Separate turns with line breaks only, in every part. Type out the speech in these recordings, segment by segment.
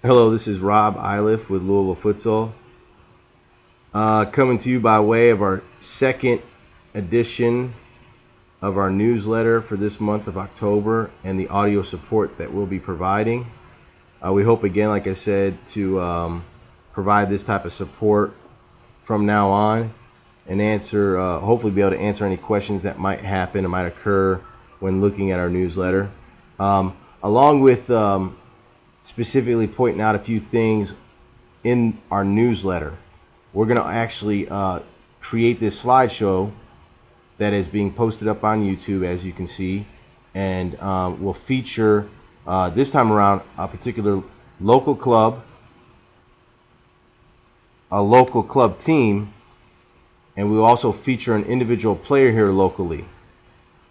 Hello, this is Rob Iliff with Louisville Futsal, coming to you by way of our second edition of our newsletter for this month of October and the audio support that we'll be providing. We hope, again, like I said, to provide this type of support from now on and answer, hopefully be able to answer any questions that might happen or might occur when looking at our newsletter. Along with specifically pointing out a few things in our newsletter, we're going to actually create this slideshow that is being posted up on YouTube, as you can see, and will feature this time around a particular local club, a local club team, and we'll also feature an individual player here locally.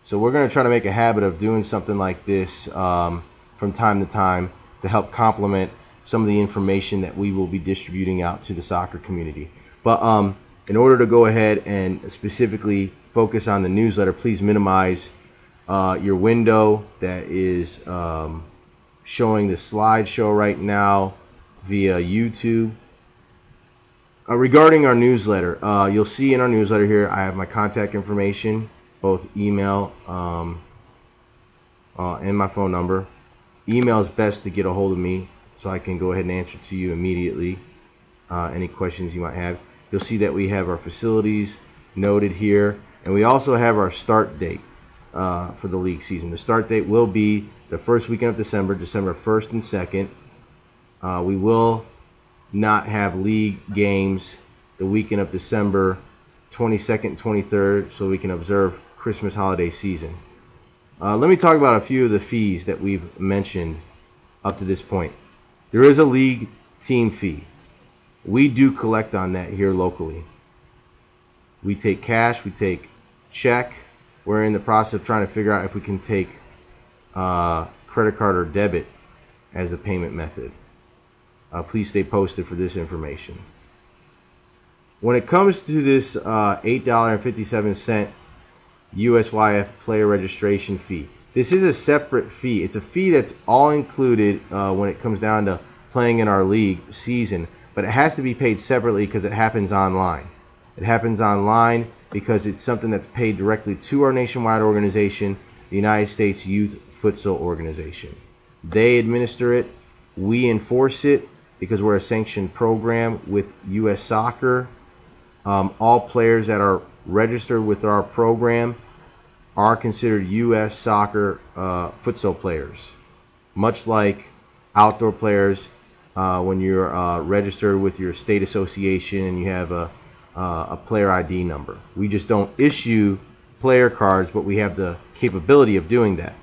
So we're going to try to make a habit of doing something like this from time to time to help complement some of the information that we will be distributing out to the soccer community. But in order to go ahead and specifically focus on the newsletter, please minimize your window that is showing the slideshow right now via YouTube. Regarding our newsletter, you'll see in our newsletter here I have my contact information, both email and my phone number. Email is best to get a hold of me so I can go ahead and answer to you immediately any questions you might have. You'll see that we have our facilities noted here, and we also have our start date for the league season. The start date will be the first weekend of December, December 1st and 2nd. We will not have league games the weekend of December 22nd and 23rd, so we can observe Christmas holiday season. Let me talk about a few of the fees that we've mentioned up to this point. There is a league team fee. We do collect on that here locally. We take cash, we take check. We're in the process of trying to figure out if we can take credit card or debit as a payment method. Please stay posted for this information. When it comes to this $8.57 USYF player registration fee, this is a separate fee. It's a fee that's all included when it comes down to playing in our league season, but it has to be paid separately because it happens online. It happens online because it's something that's paid directly to our nationwide organization, the United States Youth Futsal Organization. They administer it. We enforce it because we're a sanctioned program with U.S. Soccer. All players that are registered with our program are considered U.S. Soccer futsal players, much like outdoor players when you're registered with your state association and you have a player ID number. We just don't issue player cards, but we have the capability of doing that.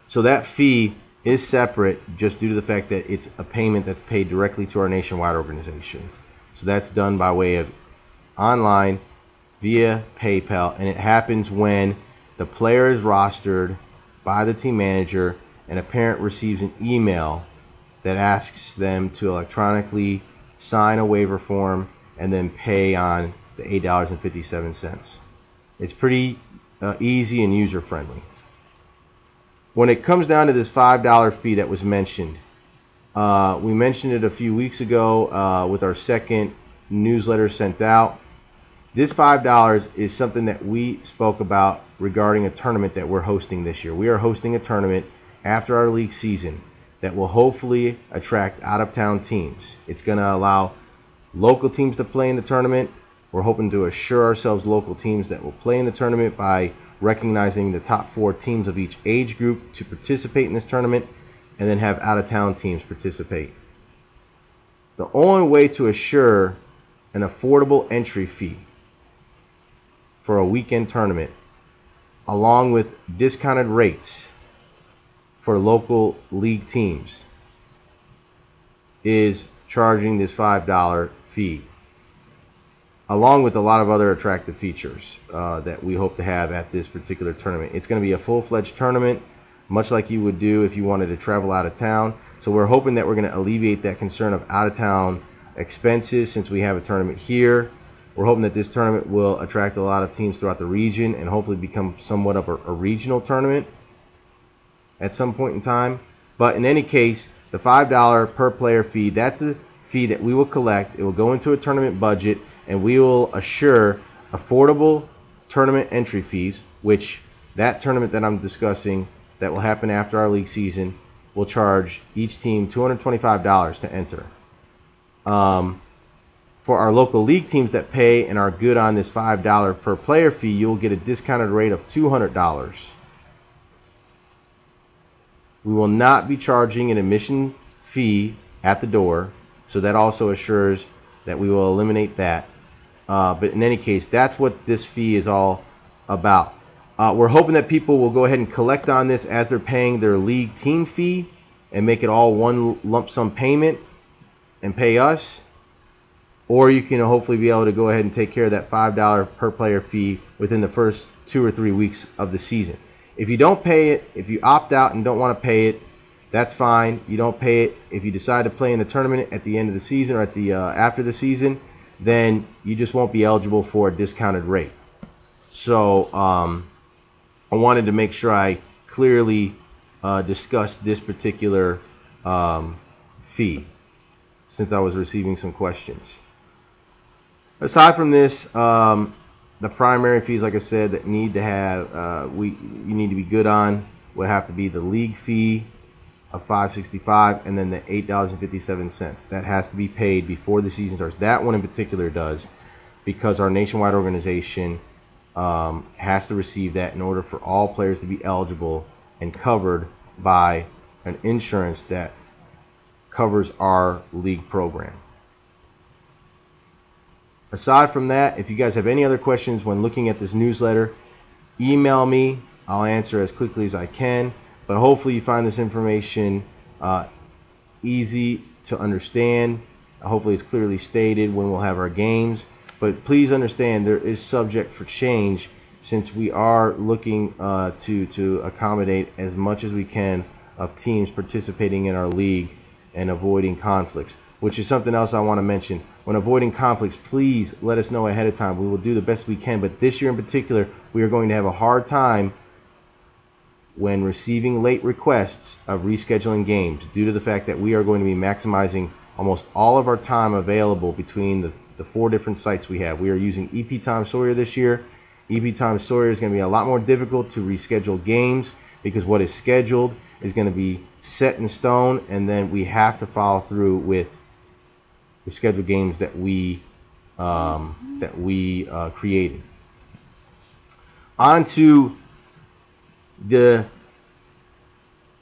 So that fee is separate just due to the fact that it's a payment that's paid directly to our nationwide organization. So that's done by way of online via PayPal, and it happens when the player is rostered by the team manager and a parent receives an email that asks them to electronically sign a waiver form and then pay on the $8.57. It's pretty easy and user-friendly. When it comes down to this $5 fee that was mentioned, we mentioned it a few weeks ago with our second newsletter sent out. This $5 is something that we spoke about regarding a tournament that we're hosting this year. We are hosting a tournament after our league season that will hopefully attract out-of-town teams. It's going to allow local teams to play in the tournament. We're hoping to assure ourselves local teams that will play in the tournament by recognizing the top 4 teams of each age group to participate in this tournament, and then have out-of-town teams participate. The only way to assure an affordable entry fee for a weekend tournament, along with discounted rates for local league teams, is charging this $5 fee, along with a lot of other attractive features that we hope to have at this particular tournament. It's going to be a full-fledged tournament, much like you would do if you wanted to travel out of town. So we're hoping that we're going to alleviate that concern of out-of-town expenses since we have a tournament here. We're hoping that this tournament will attract a lot of teams throughout the region and hopefully become somewhat of a regional tournament at some point in time. But in any case, The $5 per player fee, that's the fee that we will collect. It will go into a tournament budget, and we will assure affordable tournament entry fees, which that tournament that I'm discussing that will happen after our league season will charge each team $225 to enter. For our local league teams that pay and are good on this $5 per player fee, you'll get a discounted rate of $200. We will not be charging an admission fee at the door, so that also assures that we will eliminate that. But in any case, that's what this fee is all about. We're hoping that people will go ahead and collect on this as they're paying their league team fee and make it all one lump sum payment and pay us. Or you can hopefully be able to go ahead and take care of that $5 per player fee within the first 2 or 3 weeks of the season. If you don't pay it, if you opt out and don't want to pay it, that's fine. You don't pay it. If you decide to play in the tournament at the end of the season or at the after the season, then you just won't be eligible for a discounted rate. So I wanted to make sure I clearly discussed this particular fee, since I was receiving some questions. Aside from this, the primary fees, like I said, that need to have you need to be good on would have to be the league fee of $5.65 and then the $8.57. That has to be paid before the season starts. That one in particular does, because our nationwide organization has to receive that in order for all players to be eligible and covered by an insurance that covers our league program. Aside from that, if you guys have any other questions when looking at this newsletter, email me. I'll answer as quickly as I can. But hopefully you find this information easy to understand. Hopefully it's clearly stated when we'll have our games. But please understand there is subject for change, since we are looking to accommodate as much as we can of teams participating in our league and avoiding conflicts, which is something else I want to mention. When avoiding conflicts, please let us know ahead of time. We will do the best we can, but this year in particular, we are going to have a hard time when receiving late requests of rescheduling games, due to the fact that we are going to be maximizing almost all of our time available between the 4 different sites we have. We are using EP Time Sawyer this year. EP Time Sawyer is going to be a lot more difficult to reschedule games, because what is scheduled is going to be set in stone, and then we have to follow through with the scheduled games that we created. On to the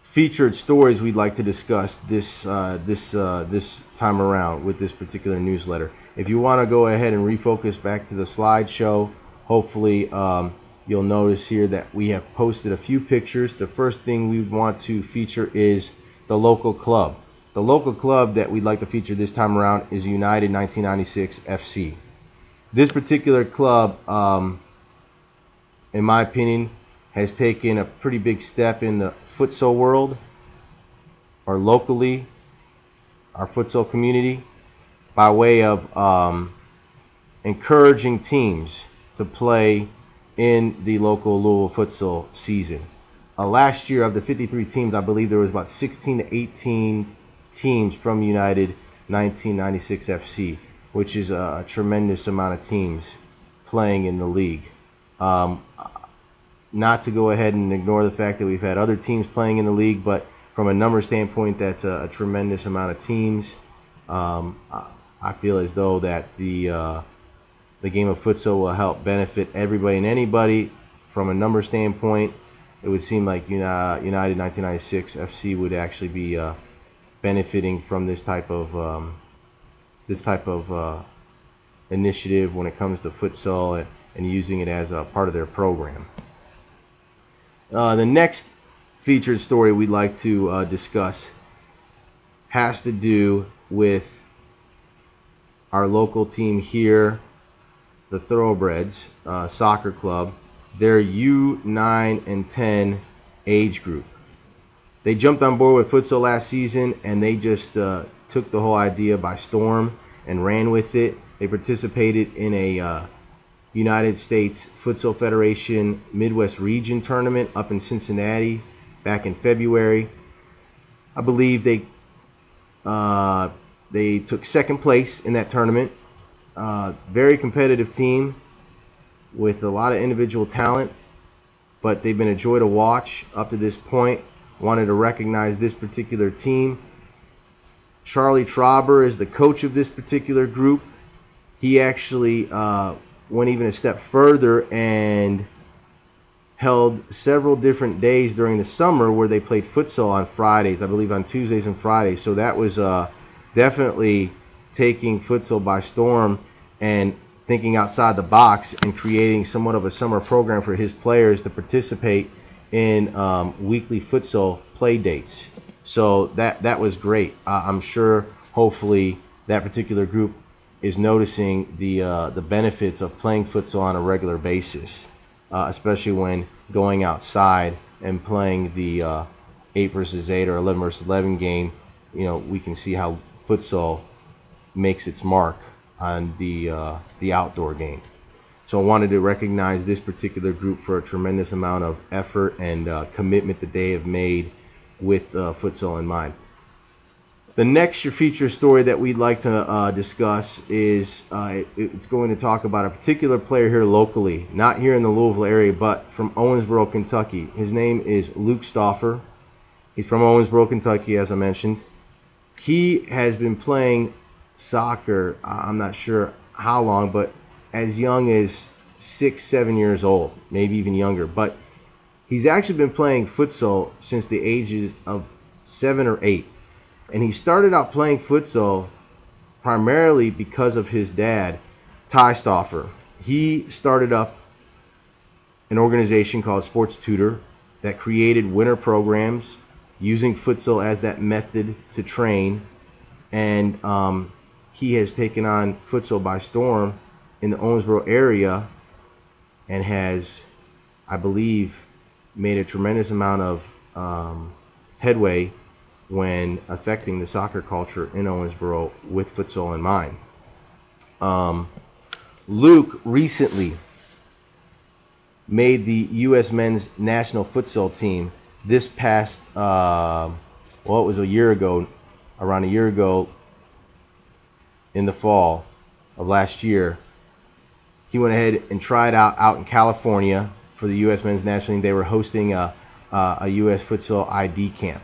featured stories we'd like to discuss this time around with this particular newsletter. If you want to go ahead and refocus back to the slideshow, hopefully you'll notice here that we have posted a few pictures. The first thing we want to feature is the local club. The local club that we'd like to feature this time around is United 1996 FC. This particular club, in my opinion, has taken a pretty big step in the futsal world, or locally, our futsal community, by way of encouraging teams to play in the local Louisville futsal season. Last year, of the 53 teams, I believe there was about 16 to 18 teams from United 1996 FC, which is a tremendous amount of teams playing in the league. Not to go ahead and ignore the fact that we've had other teams playing in the league, but from a number standpoint, that's a tremendous amount of teams. I feel as though that the game of futsal will help benefit everybody and anybody. From a number standpoint, it would seem like United 1996 FC would actually be benefiting from this type of initiative when it comes to futsal and using it as a part of their program. The next featured story we'd like to discuss has to do with our local team here, the Thoroughbreds Soccer Club, their U9 and 10 age group. They jumped on board with futsal last season, and they just took the whole idea by storm and ran with it. They participated in a United States Futsal Federation Midwest Region tournament up in Cincinnati back in February. I believe they They took second place in that tournament. Very competitive team with a lot of individual talent, but they've been a joy to watch up to this point. Wanted to recognize this particular team. Charlie Trauber is the coach of this particular group. He actually went even a step further and held several different days during the summer where they played futsal on Fridays, I believe on Tuesdays and Fridays. So that was definitely taking futsal by storm and thinking outside the box and creating somewhat of a summer program for his players to participate in weekly futsal play dates. So that was great. I'm sure, hopefully, that particular group is noticing the benefits of playing futsal on a regular basis, especially when going outside and playing the 8 versus 8 or 11 versus 11 game. You know, we can see how futsal makes its mark on the outdoor game. So I wanted to recognize this particular group for a tremendous amount of effort and commitment that they have made with futsal in mind. The next feature story that we'd like to discuss is it's going to talk about a particular player here locally, not here in the Louisville area, but from Owensboro, Kentucky. His name is Luke Stauffer. He's from Owensboro, Kentucky, as I mentioned. He has been playing soccer, I'm not sure how long, but as young as 6, 7 years old, maybe even younger. But he's actually been playing futsal since the ages of 7 or 8. And he started out playing futsal primarily because of his dad, Ty Stauffer. He started up an organization called Sports Tutor that created winter programs using futsal as that method to train. And he has taken on futsal by storm in the Owensboro area and has, I believe, made a tremendous amount of headway when affecting the soccer culture in Owensboro with futsal in mind. Luke recently made the U.S. men's national futsal team this past, well, it was a year ago, around a year ago in the fall of last year. He went ahead and tried out in California for the U.S. men's national team. They were hosting a U.S. futsal ID camp.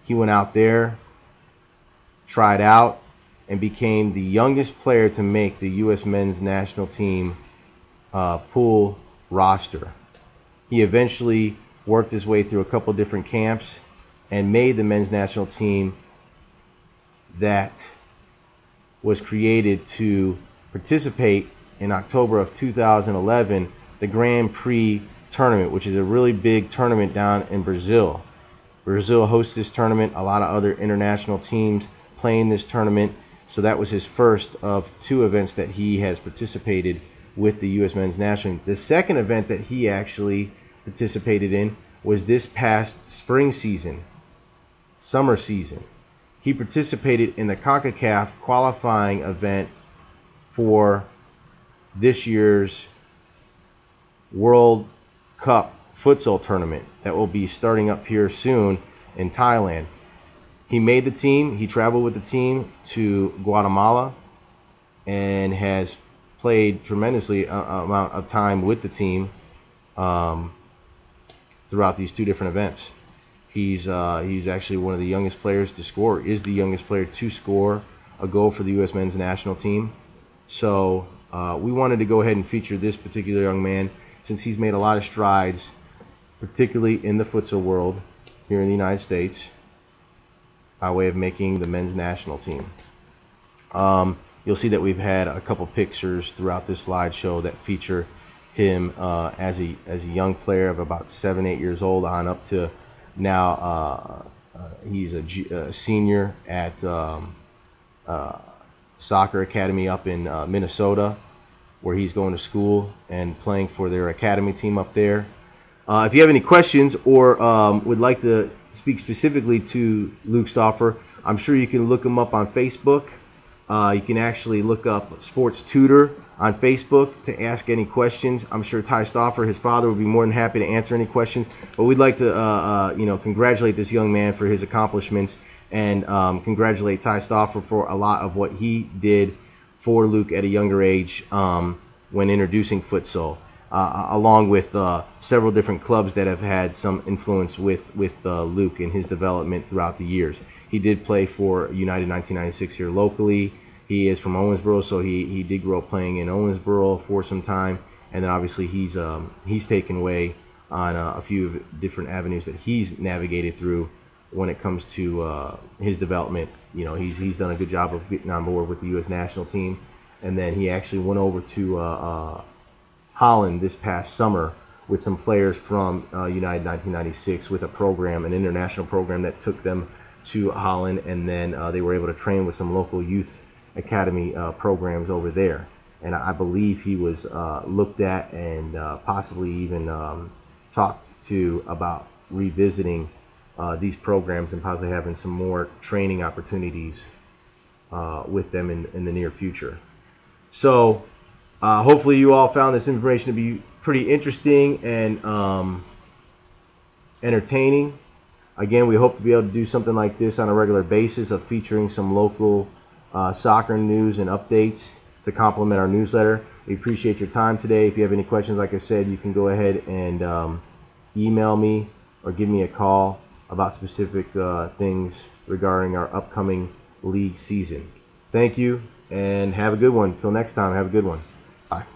He went out there, tried out, and became the youngest player to make the U.S. men's national team pool roster. He eventually worked his way through a couple different camps and made the men's national team that was created to participate in October of 2011, the Grand Prix tournament, which is a really big tournament down in Brazil. Brazil hosts this tournament, a lot of other international teams playing this tournament. So that was his first of 2 events that he has participated with the U.S. men's national team. The second event that he actually participated in was this past spring season, summer season. He participated in the CONCACAF qualifying event for this year's World Cup futsal tournament that will be starting up here soon in Thailand. He made the team. He traveled with the team to Guatemala and has played tremendously amount of time with the team throughout these 2 different events. He's actually one of the youngest players to score, is the youngest player to score a goal for the U.S. men's national team. So we wanted to go ahead and feature this particular young man since he's made a lot of strides, particularly in the futsal world here in the United States, by way of making the men's national team. You'll see that we've had a couple pictures throughout this slideshow that feature him as a young player of about 7, 8 years old on up to now. He's a senior at Soccer Academy up in Minnesota, where he's going to school and playing for their academy team up there. If you have any questions or would like to speak specifically to Luke Stauffer, I'm sure you can look him up on Facebook. You can actually look up Sports Tutor on Facebook to ask any questions. I'm sure Ty Stauffer, his father, would be more than happy to answer any questions. But we'd like to, congratulate this young man for his accomplishments and congratulate Ty Stauffer for a lot of what he did for Luke at a younger age when introducing futsal, along with several different clubs that have had some influence with Luke in his development throughout the years. He did play for United 1996 here locally. He is from Owensboro, so he did grow up playing in Owensboro for some time, and then obviously he's taken away on a few different avenues that he's navigated through when it comes to his development. You know, he's done a good job of getting on board with the U.S. national team, and then he actually went over to Holland this past summer with some players from United 1996 with a program, an international program that took them to Holland, and then they were able to train with some local youth academy programs over there. And I believe he was looked at and possibly even talked to about revisiting these programs and possibly having some more training opportunities with them in the near future. So hopefully you all found this information to be pretty interesting and entertaining. Again, we hope to be able to do something like this on a regular basis of featuring some local soccer news and updates to complement our newsletter. We appreciate your time today. If you have any questions, like I said, you can go ahead and email me or give me a call about specific things regarding our upcoming league season. Thank you and have a good one. Till next time, have a good one. Bye.